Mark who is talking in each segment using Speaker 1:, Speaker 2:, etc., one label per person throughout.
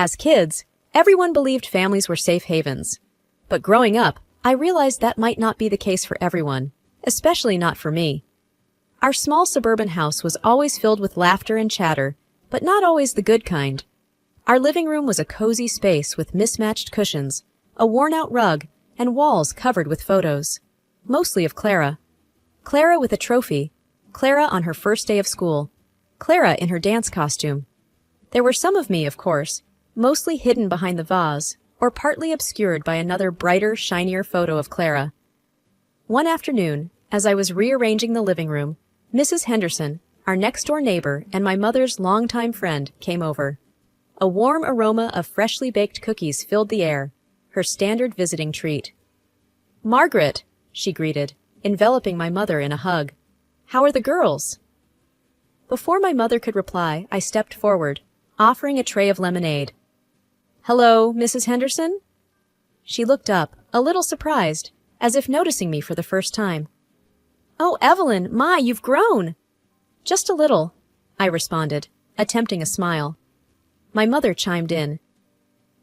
Speaker 1: As kids, everyone believed families were safe havens. But growing up, I realized that might not be the case for everyone, especially not for me. Our small suburban house was always filled with laughter and chatter, but not always the good kind. Our living room was a cozy space with mismatched cushions, a worn-out rug, and walls covered with photos. Mostly of Clara. Clara with a trophy, Clara on her first day of school, Clara in her dance costume. There were some of me, of course, mostly hidden behind the vase, or partly obscured by another brighter, shinier photo of Clara. One afternoon, as I was rearranging the living room, Mrs. Henderson, our next-door neighbor and my mother's longtime friend, came over. A warm aroma of freshly baked cookies filled the air, her standard visiting treat. "Margaret," she greeted, enveloping my mother in a hug. "How are the girls?" Before my mother could reply, I stepped forward, offering a tray of lemonade. "Hello, Mrs. Henderson?" She looked up, a little surprised, as if noticing me for the first time. "Oh, Evelyn, my, you've grown!" "Just a little," I responded, attempting a smile. My mother chimed in.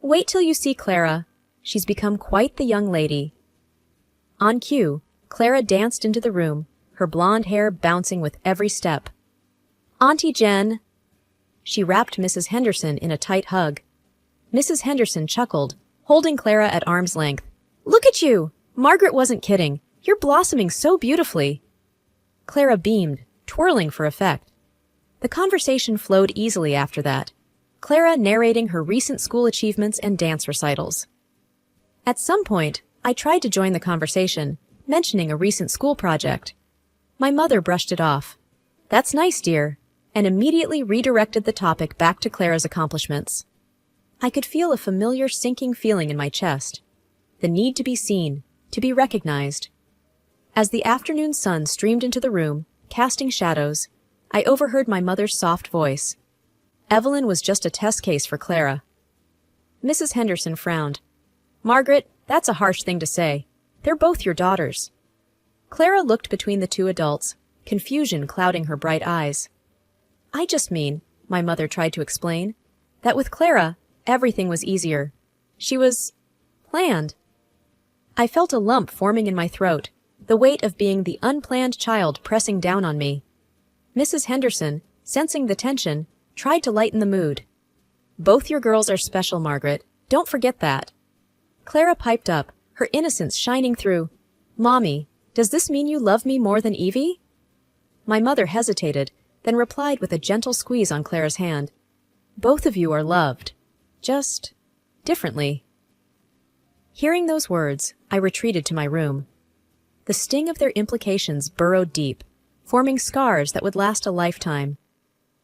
Speaker 1: "Wait till you see Clara. She's become quite the young lady." On cue, Clara danced into the room, her blonde hair bouncing with every step. "Auntie Jen!" She wrapped Mrs. Henderson in a tight hug. Mrs. Henderson chuckled, holding Clara at arm's length. "Look at you! Margaret wasn't kidding. You're blossoming so beautifully." Clara beamed, twirling for effect. The conversation flowed easily after that, Clara narrating her recent school achievements and dance recitals. At some point, I tried to join the conversation, mentioning a recent school project. My mother brushed it off. "That's nice, dear," and immediately redirected the topic back to Clara's accomplishments. I could feel a familiar sinking feeling in my chest. The need to be seen, to be recognized. As the afternoon sun streamed into the room, casting shadows, I overheard my mother's soft voice. Evelyn was just a test case for Clara. Mrs. Henderson frowned. "Margaret, that's a harsh thing to say. They're both your daughters." Clara looked between the two adults, confusion clouding her bright eyes. "I just mean," my mother tried to explain, "that with Clara, everything was easier. She was planned." I felt a lump forming in my throat, the weight of being the unplanned child pressing down on me. Mrs. Henderson, sensing the tension, tried to lighten the mood. "Both your girls are special, Margaret. Don't forget that." Clara piped up, her innocence shining through. "Mommy, does this mean you love me more than Evie?" My mother hesitated, then replied with a gentle squeeze on Clara's hand. "Both of you are loved. Just differently." Hearing those words, I retreated to my room. The sting of their implications burrowed deep, forming scars that would last a lifetime.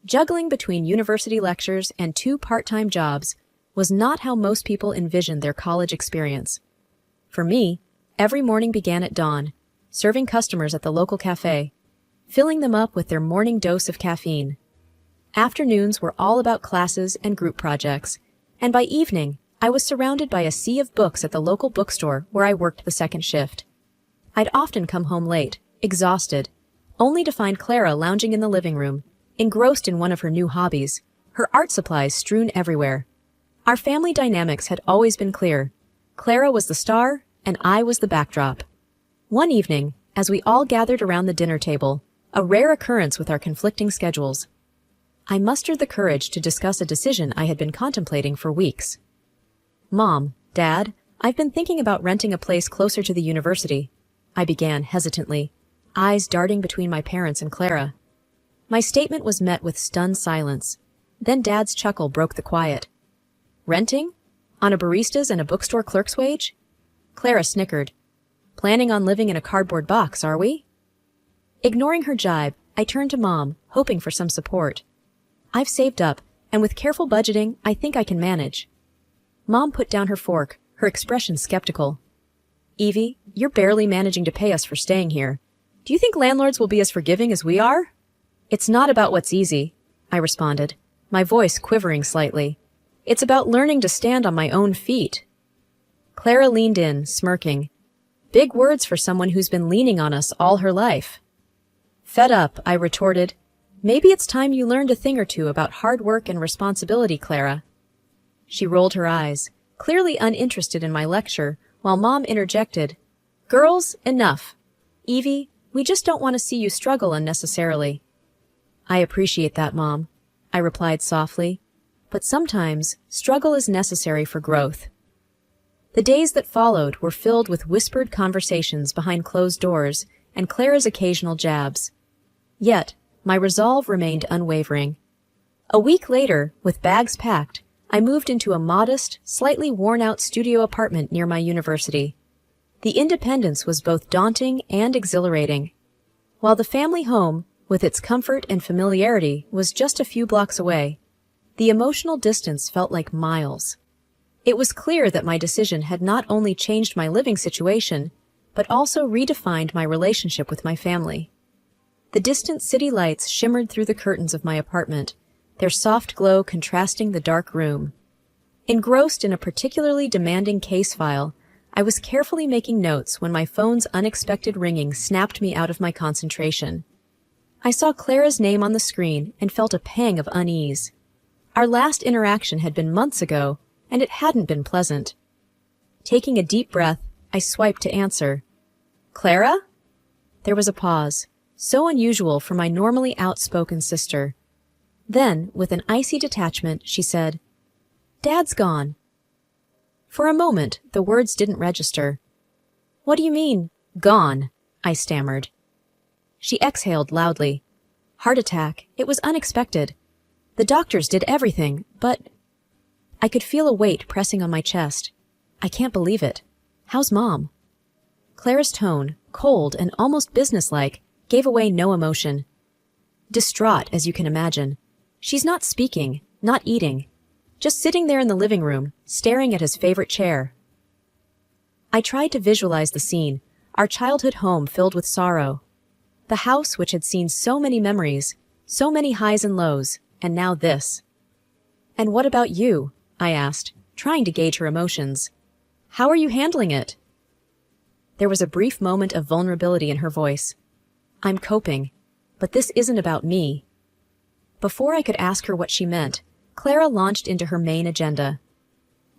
Speaker 1: Juggling between university lectures and 2 part-time jobs was not how most people envisioned their college experience. For me, every morning began at dawn, serving customers at the local cafe, filling them up with their morning dose of caffeine. Afternoons were all about classes and group projects, and by evening, I was surrounded by a sea of books at the local bookstore where I worked the second shift. I'd often come home late, exhausted, only to find Clara lounging in the living room, engrossed in one of her new hobbies, her art supplies strewn everywhere. Our family dynamics had always been clear. Clara was the star, and I was the backdrop. One evening, as we all gathered around the dinner table, a rare occurrence with our conflicting schedules, I mustered the courage to discuss a decision I had been contemplating for weeks. "Mom, Dad, I've been thinking about renting a place closer to the university," I began hesitantly, eyes darting between my parents and Clara. My statement was met with stunned silence. Then Dad's chuckle broke the quiet. "Renting? On a barista's and a bookstore clerk's wage?" Clara snickered. "Planning on living in a cardboard box, are we?" Ignoring her jibe, I turned to Mom, hoping for some support. "I've saved up, and with careful budgeting, I think I can manage." Mom put down her fork, her expression skeptical. "Evie, you're barely managing to pay us for staying here. Do you think landlords will be as forgiving as we are?" "It's not about what's easy," I responded, my voice quivering slightly. "It's about learning to stand on my own feet." Clara leaned in, smirking. Big words for someone who's been leaning on us all her life. Fed up, I retorted, "Maybe it's time you learned a thing or two about hard work and responsibility, Clara." She rolled her eyes, clearly uninterested in my lecture, while Mom interjected, "Girls, enough. Evie, we just don't want to see you struggle unnecessarily." "I appreciate that, Mom," I replied softly, "but sometimes struggle is necessary for growth." The days that followed were filled with whispered conversations behind closed doors and Clara's occasional jabs. Yet, my resolve remained unwavering. A week later, with bags packed, I moved into a modest, slightly worn-out studio apartment near my university. The independence was both daunting and exhilarating. While the family home, with its comfort and familiarity, was just a few blocks away, the emotional distance felt like miles. It was clear that my decision had not only changed my living situation, but also redefined my relationship with my family. The distant city lights shimmered through the curtains of my apartment, their soft glow contrasting the dark room. Engrossed in a particularly demanding case file, I was carefully making notes when my phone's unexpected ringing snapped me out of my concentration. I saw Clara's name on the screen and felt a pang of unease. Our last interaction had been months ago, and it hadn't been pleasant. Taking a deep breath, I swiped to answer. "Clara?" There was a pause, so unusual for my normally outspoken sister. Then, with an icy detachment, she said, "Dad's gone." For a moment, the words didn't register. "What do you mean, gone?" I stammered. She exhaled loudly. "Heart attack. It was unexpected. The doctors did everything, but—" I could feel a weight pressing on my chest. "I can't believe it. How's Mom?" Clara's tone, cold and almost businesslike, gave away no emotion. Distraught, as you can imagine. She's not speaking, not eating, just sitting there in the living room, staring at his favorite chair. I tried to visualize the scene, our childhood home filled with sorrow. The house which had seen so many memories, so many highs and lows, and now this. "And what about you?" I asked, trying to gauge her emotions. "How are you handling it?" There was a brief moment of vulnerability in her voice. "I'm coping, but this isn't about me." Before I could ask her what she meant, Clara launched into her main agenda.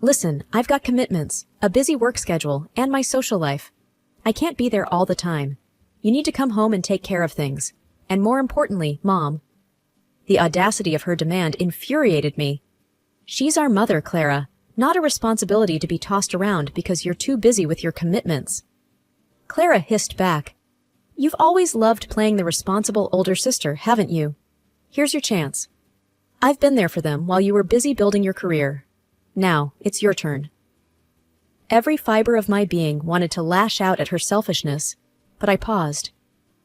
Speaker 1: "Listen, I've got commitments, a busy work schedule, and my social life. I can't be there all the time. You need to come home and take care of things. And more importantly, Mom." The audacity of her demand infuriated me. "She's our mother, Clara, not a responsibility to be tossed around because you're too busy with your commitments." Clara hissed back. "You've always loved playing the responsible older sister, haven't you? Here's your chance. I've been there for them while you were busy building your career. Now, it's your turn." Every fiber of my being wanted to lash out at her selfishness, but I paused.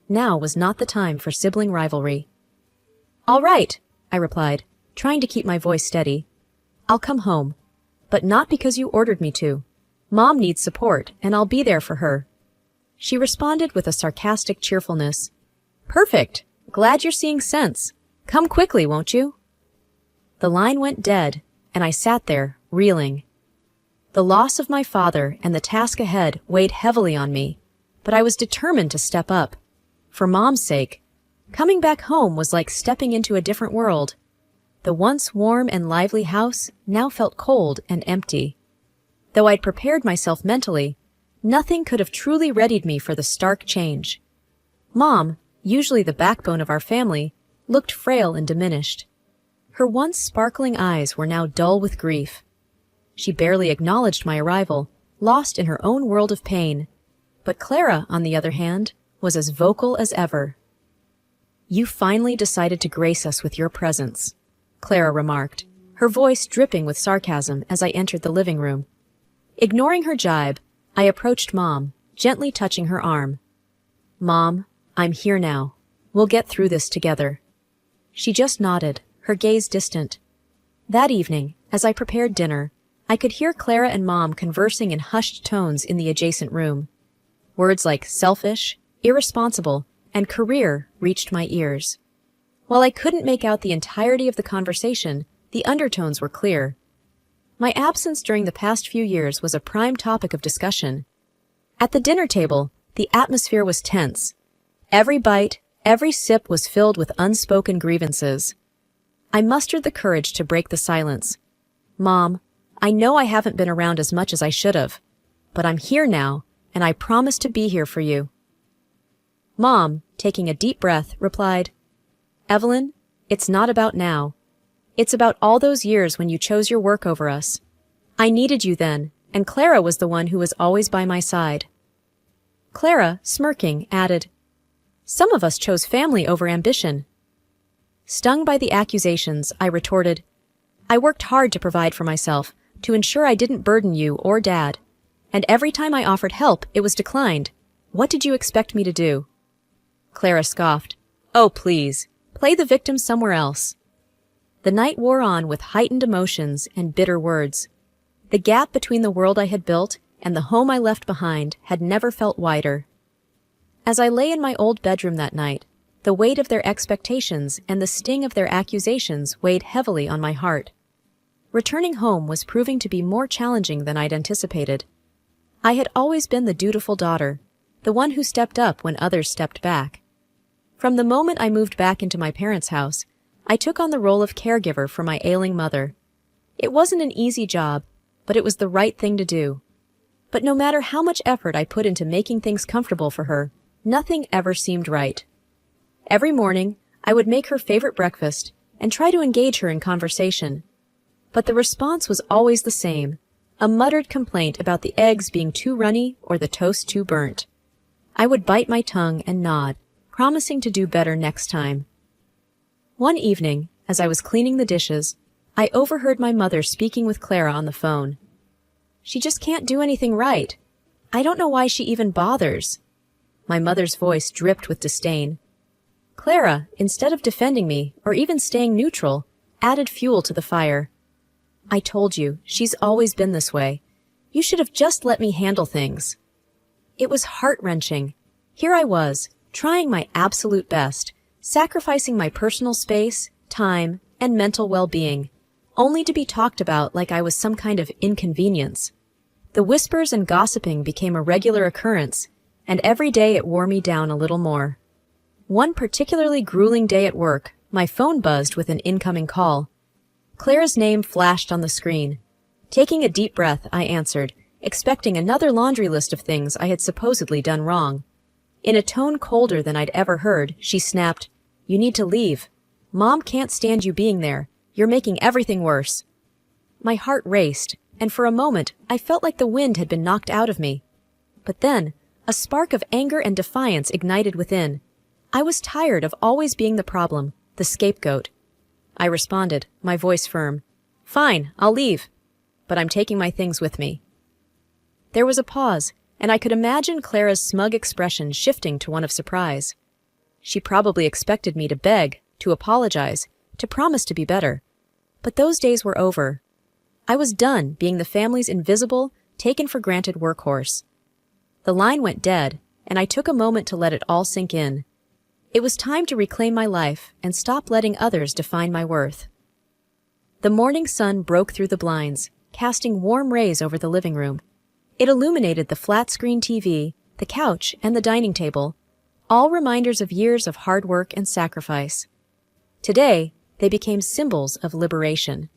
Speaker 1: Now was not the time for sibling rivalry. "All right," I replied, trying to keep my voice steady. "I'll come home, but not because you ordered me to. Mom needs support, and I'll be there for her." She responded with a sarcastic cheerfulness. "Perfect. Glad you're seeing sense. Come quickly, won't you?" The line went dead, and I sat there, reeling. The loss of my father and the task ahead weighed heavily on me, but I was determined to step up. For Mom's sake. Coming back home was like stepping into a different world. The once warm and lively house now felt cold and empty. Though I'd prepared myself mentally, nothing could have truly readied me for the stark change. Mom, usually the backbone of our family, looked frail and diminished. Her once sparkling eyes were now dull with grief. She barely acknowledged my arrival, lost in her own world of pain. But Clara, on the other hand, was as vocal as ever. "You finally decided to grace us with your presence," Clara remarked, her voice dripping with sarcasm as I entered the living room. Ignoring her jibe, I approached Mom, gently touching her arm. "Mom, I'm here now. We'll get through this together." She just nodded, her gaze distant. That evening, as I prepared dinner, I could hear Clara and Mom conversing in hushed tones in the adjacent room. Words like selfish, irresponsible, and career reached my ears. While I couldn't make out the entirety of the conversation, the undertones were clear. My absence during the past few years was a prime topic of discussion. At the dinner table, the atmosphere was tense. Every bite, every sip was filled with unspoken grievances. I mustered the courage to break the silence. "Mom, I know I haven't been around as much as I should have, but I'm here now, and I promise to be here for you." Mom, taking a deep breath, replied, "Evelyn, it's not about now. It's about all those years when you chose your work over us. I needed you then, and Clara was the one who was always by my side." Clara, smirking, added, "Some of us chose family over ambition." Stung by the accusations, I retorted, "I worked hard to provide for myself, to ensure I didn't burden you or Dad. And every time I offered help, it was declined. What did you expect me to do?" Clara scoffed, "Oh, please, play the victim somewhere else." The night wore on with heightened emotions and bitter words. The gap between the world I had built and the home I left behind had never felt wider. As I lay in my old bedroom that night, the weight of their expectations and the sting of their accusations weighed heavily on my heart. Returning home was proving to be more challenging than I'd anticipated. I had always been the dutiful daughter, the one who stepped up when others stepped back. From the moment I moved back into my parents' house, I took on the role of caregiver for my ailing mother. It wasn't an easy job, but it was the right thing to do. But no matter how much effort I put into making things comfortable for her, nothing ever seemed right. Every morning, I would make her favorite breakfast and try to engage her in conversation. But the response was always the same, a muttered complaint about the eggs being too runny or the toast too burnt. I would bite my tongue and nod, promising to do better next time. One evening, as I was cleaning the dishes, I overheard my mother speaking with Clara on the phone. "She just can't do anything right. I don't know why she even bothers." My mother's voice dripped with disdain. Clara, instead of defending me or even staying neutral, added fuel to the fire. "I told you, she's always been this way. You should have just let me handle things." It was heart-wrenching. Here I was, trying my absolute best, sacrificing my personal space, time, and mental well-being, only to be talked about like I was some kind of inconvenience. The whispers and gossiping became a regular occurrence, and every day it wore me down a little more. One particularly grueling day at work, my phone buzzed with an incoming call. Clara's name flashed on the screen. Taking a deep breath, I answered, expecting another laundry list of things I had supposedly done wrong. In a tone colder than I'd ever heard, she snapped, "You need to leave. Mom can't stand you being there. You're making everything worse." My heart raced, and for a moment I felt like the wind had been knocked out of me. But then, a spark of anger and defiance ignited within. I was tired of always being the problem, the scapegoat. I responded, my voice firm. "Fine, I'll leave. But I'm taking my things with me." There was a pause, and I could imagine Clara's smug expression shifting to one of surprise. She probably expected me to beg, to apologize, to promise to be better. But those days were over. I was done being the family's invisible, taken-for-granted workhorse. The line went dead, and I took a moment to let it all sink in. It was time to reclaim my life and stop letting others define my worth. The morning sun broke through the blinds, casting warm rays over the living room. It illuminated the flat-screen TV, the couch, and the dining table, all reminders of years of hard work and sacrifice. Today, they became symbols of liberation.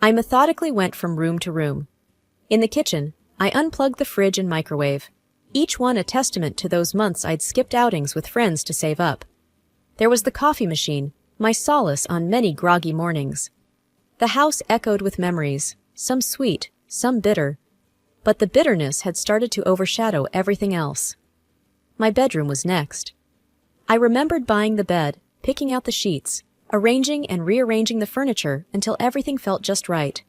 Speaker 1: I methodically went from room to room. In the kitchen, I unplugged the fridge and microwave, each one a testament to those months I'd skipped outings with friends to save up. There was the coffee machine, my solace on many groggy mornings. The house echoed with memories, some sweet, some bitter, but the bitterness had started to overshadow everything else. My bedroom was next. I remembered buying the bed, picking out the sheets, arranging and rearranging the furniture until everything felt just right.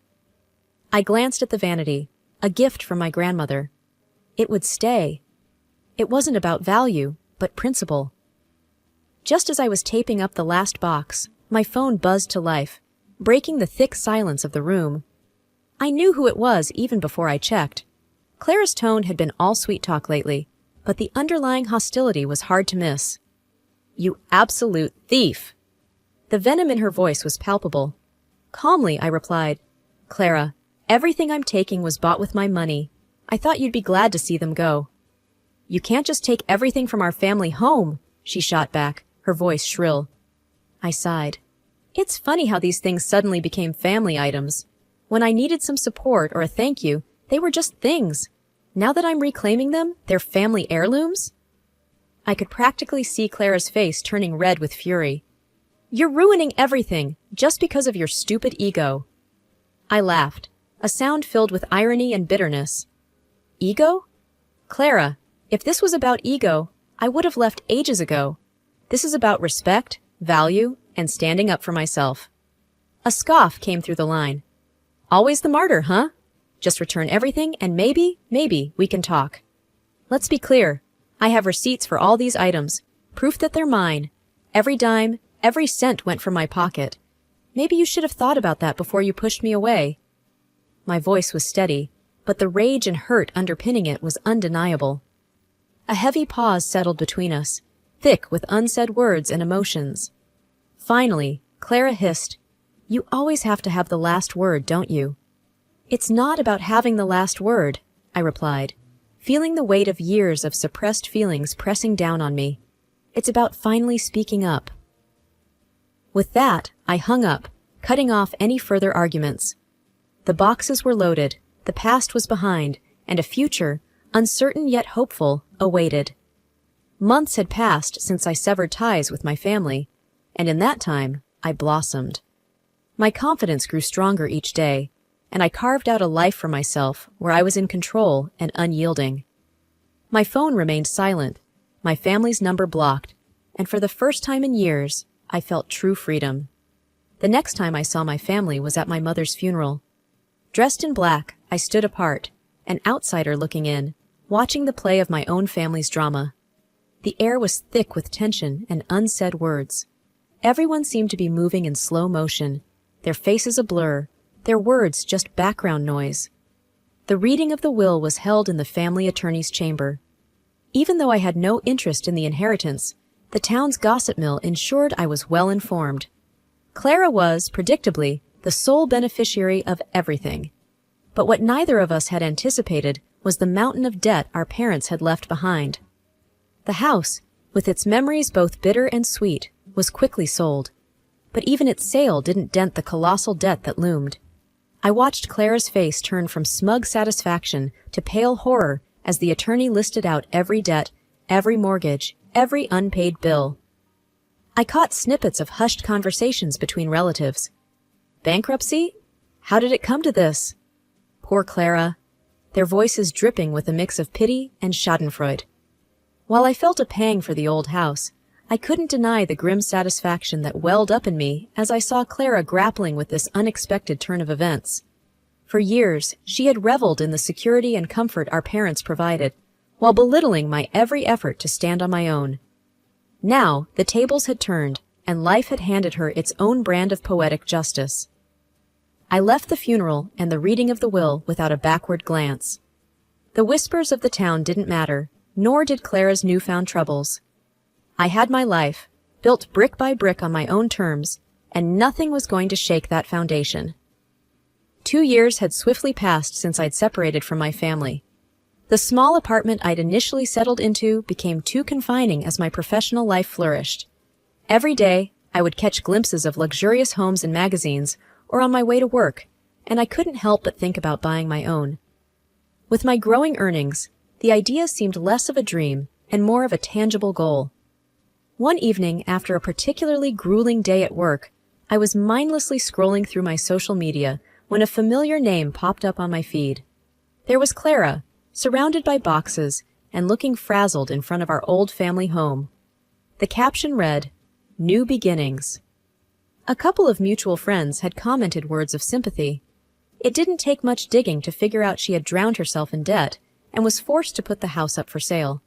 Speaker 1: I glanced at the vanity, a gift from my grandmother. It would stay. It wasn't about value, but principle. Just as I was taping up the last box, my phone buzzed to life, breaking the thick silence of the room. I knew who it was even before I checked. Clara's tone had been all sweet talk lately, but the underlying hostility was hard to miss. "You absolute thief!" The venom in her voice was palpable. Calmly, I replied, "Clara, everything I'm taking was bought with my money. I thought you'd be glad to see them go." "You can't just take everything from our family home," she shot back, her voice shrill. I sighed. It's funny how these things suddenly became family items. When I needed some support or a thank you, they were just things. Now that I'm reclaiming them, they're family heirlooms? I could practically see Clara's face turning red with fury. You're ruining everything, just because of your stupid ego. I laughed, a sound filled with irony and bitterness. Ego? Clara, if this was about ego, I would have left ages ago. This is about respect, value, and standing up for myself. A scoff came through the line. Always the martyr, huh? Just return everything and maybe we can talk. Let's be clear. I have receipts for all these items, proof that they're mine. Every dime, every cent went from my pocket. Maybe you should have thought about that before you pushed me away. My voice was steady, but the rage and hurt underpinning it was undeniable. A heavy pause settled between us, thick with unsaid words and emotions. Finally, Clara hissed, "You always have to have the last word, don't you?" "It's not about having the last word," I replied, feeling the weight of years of suppressed feelings pressing down on me. "It's about finally speaking up." With that, I hung up, cutting off any further arguments. The boxes were loaded, the past was behind, and a future, uncertain yet hopeful, awaited. Months had passed since I severed ties with my family, and in that time, I blossomed. My confidence grew stronger each day, and I carved out a life for myself where I was in control and unyielding. My phone remained silent, my family's number blocked, and for the first time in years, I felt true freedom. The next time I saw my family was at my mother's funeral. Dressed in black, I stood apart, an outsider looking in, watching the play of my own family's drama. The air was thick with tension and unsaid words. Everyone seemed to be moving in slow motion, their faces a blur, their words just background noise. The reading of the will was held in the family attorney's chamber. Even though I had no interest in the inheritance, the town's gossip mill ensured I was well informed. Clara was, predictably, the sole beneficiary of everything. But what neither of us had anticipated was the mountain of debt our parents had left behind. The house, with its memories both bitter and sweet, was quickly sold. But even its sale didn't dent the colossal debt that loomed. I watched Clara's face turn from smug satisfaction to pale horror as the attorney listed out every debt, every mortgage, every unpaid bill. I caught snippets of hushed conversations between relatives. Bankruptcy? How did it come to this? Poor Clara. Their voices dripping with a mix of pity and schadenfreude. While I felt a pang for the old house, I couldn't deny the grim satisfaction that welled up in me as I saw Clara grappling with this unexpected turn of events. For years, she had reveled in the security and comfort our parents provided, while belittling my every effort to stand on my own. Now, the tables had turned, and life had handed her its own brand of poetic justice. I left the funeral and the reading of the will without a backward glance. The whispers of the town didn't matter, nor did Clara's newfound troubles. I had my life, built brick by brick on my own terms, and nothing was going to shake that foundation. 2 years had swiftly passed since I'd separated from my family. The small apartment I'd initially settled into became too confining as my professional life flourished. Every day, I would catch glimpses of luxurious homes in magazines or on my way to work, and I couldn't help but think about buying my own. With my growing earnings, the idea seemed less of a dream and more of a tangible goal. One evening, after a particularly grueling day at work, I was mindlessly scrolling through my social media when a familiar name popped up on my feed. There was Clara, surrounded by boxes and looking frazzled in front of our old family home. The caption read, "New Beginnings." A couple of mutual friends had commented words of sympathy. It didn't take much digging to figure out she had drowned herself in debt and was forced to put the house up for sale.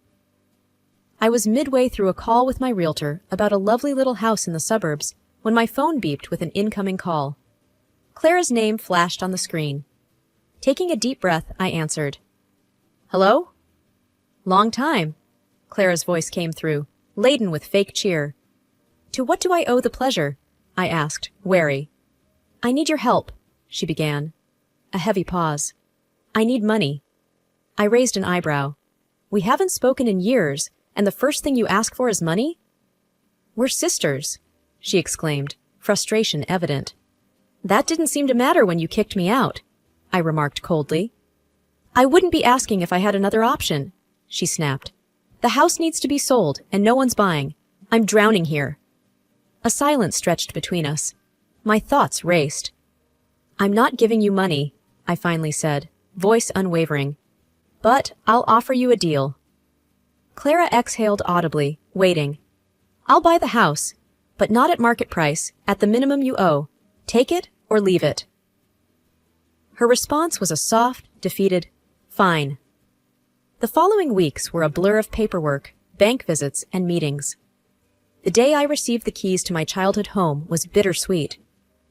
Speaker 1: I was midway through a call with my realtor about a lovely little house in the suburbs when my phone beeped with an incoming call. Clara's name flashed on the screen. Taking a deep breath, I answered. "Hello?" "Long time," Clara's voice came through, laden with fake cheer. "To what do I owe the pleasure?" I asked, wary. "I need your help," she began. A heavy pause. "I need money." I raised an eyebrow. "We haven't spoken in years, and the first thing you ask for is money?" "We're sisters," she exclaimed, frustration evident. That didn't seem to matter when you kicked me out, I remarked coldly. I wouldn't be asking if I had another option, she snapped. The house needs to be sold, and no one's buying. I'm drowning here. A silence stretched between us. My thoughts raced. I'm not giving you money, I finally said, voice unwavering. But I'll offer you a deal. Clara exhaled audibly, waiting. I'll buy the house, but not at market price, at the minimum you owe. Take it or leave it. Her response was a soft, defeated, fine. The following weeks were a blur of paperwork, bank visits, and meetings. The day I received the keys to my childhood home was bittersweet.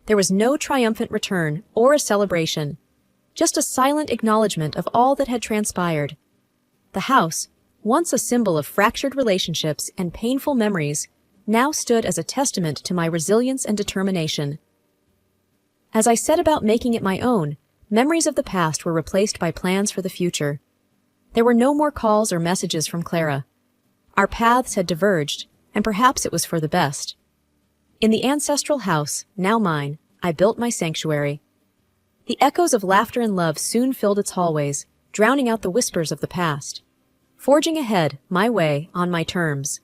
Speaker 1: There was no triumphant return or a celebration, just a silent acknowledgement of all that had transpired. The house, once a symbol of fractured relationships and painful memories, now stood as a testament to my resilience and determination. As I set about making it my own, memories of the past were replaced by plans for the future. There were no more calls or messages from Clara. Our paths had diverged, and perhaps it was for the best. In the ancestral house, now mine, I built my sanctuary. The echoes of laughter and love soon filled its hallways, drowning out the whispers of the past. Forging ahead, my way, on my terms.